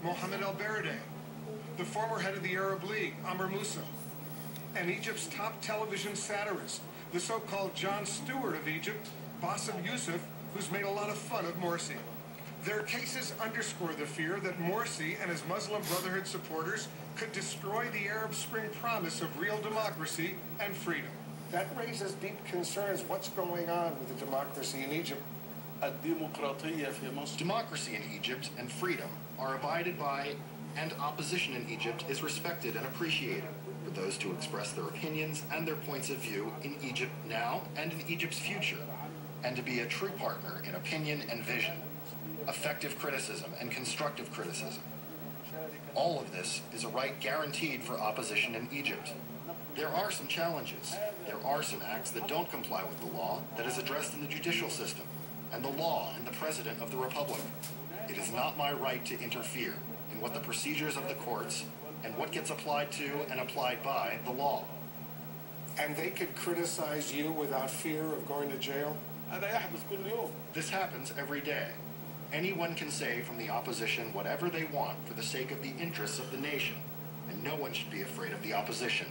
Mohammed al-Baradei, the former head of the Arab League, Amr Moussa, and Egypt's top television satirist, the so-called Jon Stewart of Egypt, Bاسم Yusuf, who's made a lot of fun of Morsi. Their cases underscore the fear that Morsi and his Muslim Brotherhood supporters could destroy the Arab Spring promise of real democracy and freedom. That raises deep concerns. What's going on with the democracy in Egypt? Democracy in Egypt and freedom are abided by, and opposition in Egypt is respected and appreciated for those to express their opinions and their points of view in Egypt now and in Egypt's future, and to be a true partner in opinion and vision, effective criticism and constructive criticism. All of this is a right guaranteed for opposition in Egypt. There are some challenges. There are some acts that don't comply with the law that is addressed in the judicial system, and the law and the President of the Republic. It is not my right to interfere in what the procedures of the courts and what gets applied to and applied by the law. And they could criticize you without fear of going to jail? This happens every day. Anyone can say from the opposition whatever they want for the sake of the interests of the nation, and no one should be afraid of the opposition.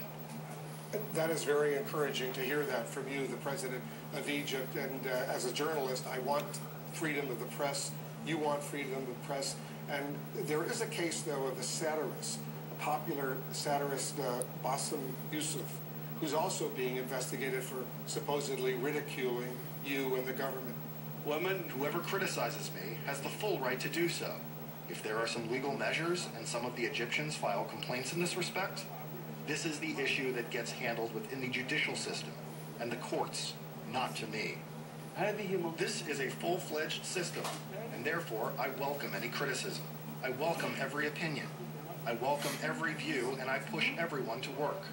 That is very encouraging to hear that from you, the President of Egypt. And as a journalist, I want freedom of the press. You want freedom of the press. And there is a case, though, of a satirist, a popular satirist, Bاسم Yusuf, who's also being investigated for supposedly ridiculing you and the government. Whoever criticizes me has the full right to do so. If there are some legal measures and some of the Egyptians file complaints in this respect, this is the issue that gets handled within the judicial system and the courts, not to me. This is a full-fledged system, and therefore I welcome any criticism. I welcome every opinion. I welcome every view, and I push everyone to work.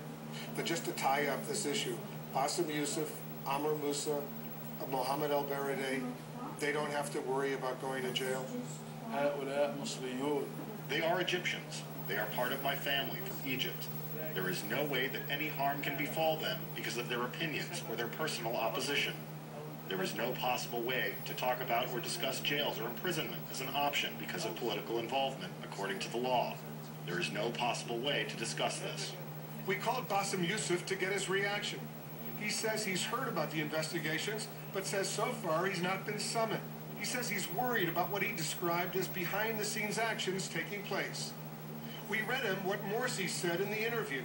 But just to tie up this issue, Bاسم Yusuf, Amr Moussa, Mohammed al-Baradei, they don't have to worry about going to jail? They are Egyptians. They are part of my family from Egypt. There is no way that any harm can befall them because of their opinions or their personal opposition. There is no possible way to talk about or discuss jails or imprisonment as an option because of political involvement, according to the law. There is no possible way to discuss this. We called Bاسم Yusuf to get his reaction. He says he's heard about the investigations, but says so far he's not been summoned. He says he's worried about what he described as behind-the-scenes actions taking place. We read him what Morsi said in the interview.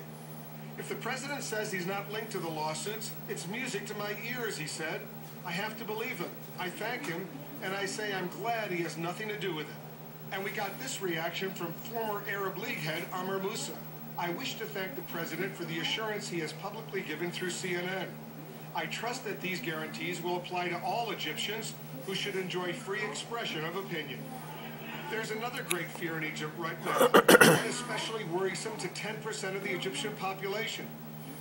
If the president says he's not linked to the lawsuits, it's music to my ears, he said. I have to believe him. I thank him, and I say I'm glad he has nothing to do with it. And we got this reaction from former Arab League head Amr Moussa. I wish to thank the president for the assurance he has publicly given through CNN. I trust that these guarantees will apply to all Egyptians who should enjoy free expression of opinion. There's another great fear in Egypt right now, and especially worrisome to 10% of the Egyptian population,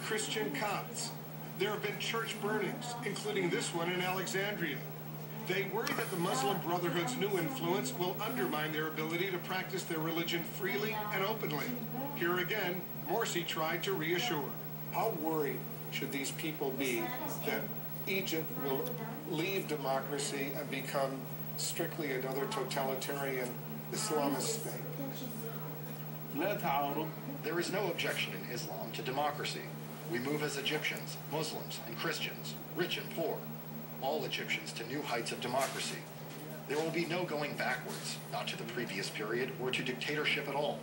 Christian Copts. There have been church burnings, including this one in Alexandria. They worry that the Muslim Brotherhood's new influence will undermine their ability to practice their religion freely and openly. Here again, Morsi tried to reassure. How worried should these people be that Egypt will leave democracy and become strictly another totalitarian Islamist state? There is no objection in Islam to democracy. We move as Egyptians, Muslims, and Christians, rich and poor, all Egyptians to new heights of democracy. There will be no going backwards, not to the previous period or to dictatorship at all.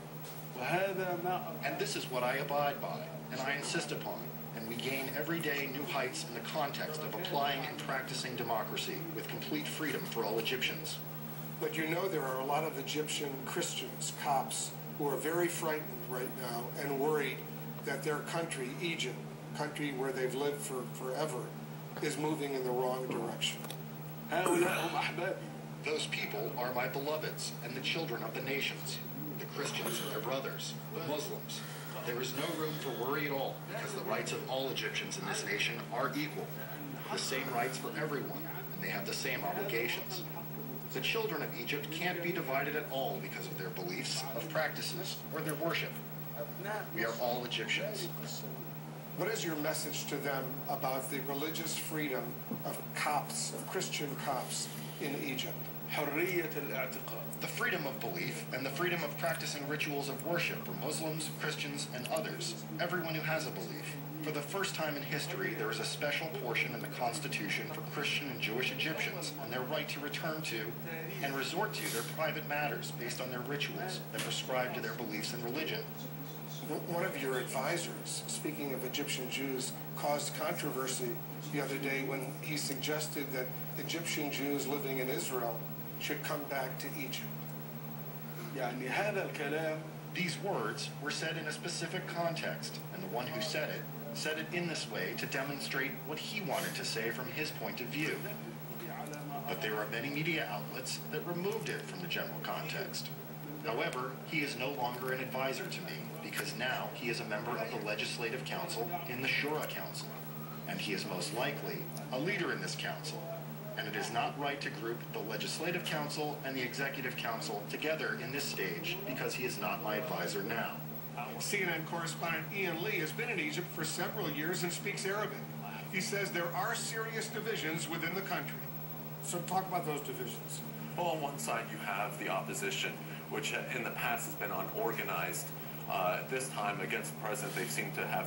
And this is what I abide by, and I insist upon, and we gain every day new heights in the context of applying and practicing democracy with complete freedom for all Egyptians. But you know there are a lot of Egyptian Christians, Copts, who are very frightened right now and worried that their country, Egypt, country where they've lived for forever, is moving in the wrong direction. Those people are my beloveds and the children of the nations. The Christians are their brothers, the Muslims. There is no room for worry at all because the rights of all Egyptians in this nation are equal. The same rights for everyone, and they have the same obligations. The children of Egypt can't be divided at all because of their beliefs, of practices, or their worship. We are all Egyptians. What is your message to them about the religious freedom of Copts, of Christian Copts in Egypt? The freedom of belief and the freedom of practicing rituals of worship for Muslims, Christians, and others, everyone who has a belief. For the first time in history, there is a special portion in the Constitution for Christian and Jewish Egyptians and their right to return to and resort to their private matters based on their rituals that prescribe to their beliefs and religion. One of your advisors, speaking of Egyptian Jews, caused controversy the other day when he suggested that Egyptian Jews living in Israel should come back to Egypt. These words were said in a specific context, and the one who said it in this way to demonstrate what he wanted to say from his point of view. But there are many media outlets that removed it from the general context. However, he is no longer an advisor to me, because now he is a member of the Legislative Council in the Shura Council, and he is most likely a leader in this council. And it is not right to group the Legislative Council and the Executive Council together in this stage because he is not my advisor now. CNN correspondent Ian Lee has been in Egypt for several years and speaks Arabic. He says there are serious divisions within the country. So talk about those divisions. Well, on one side you have the opposition, which in the past has been unorganized. At this time, against the president, they seem to have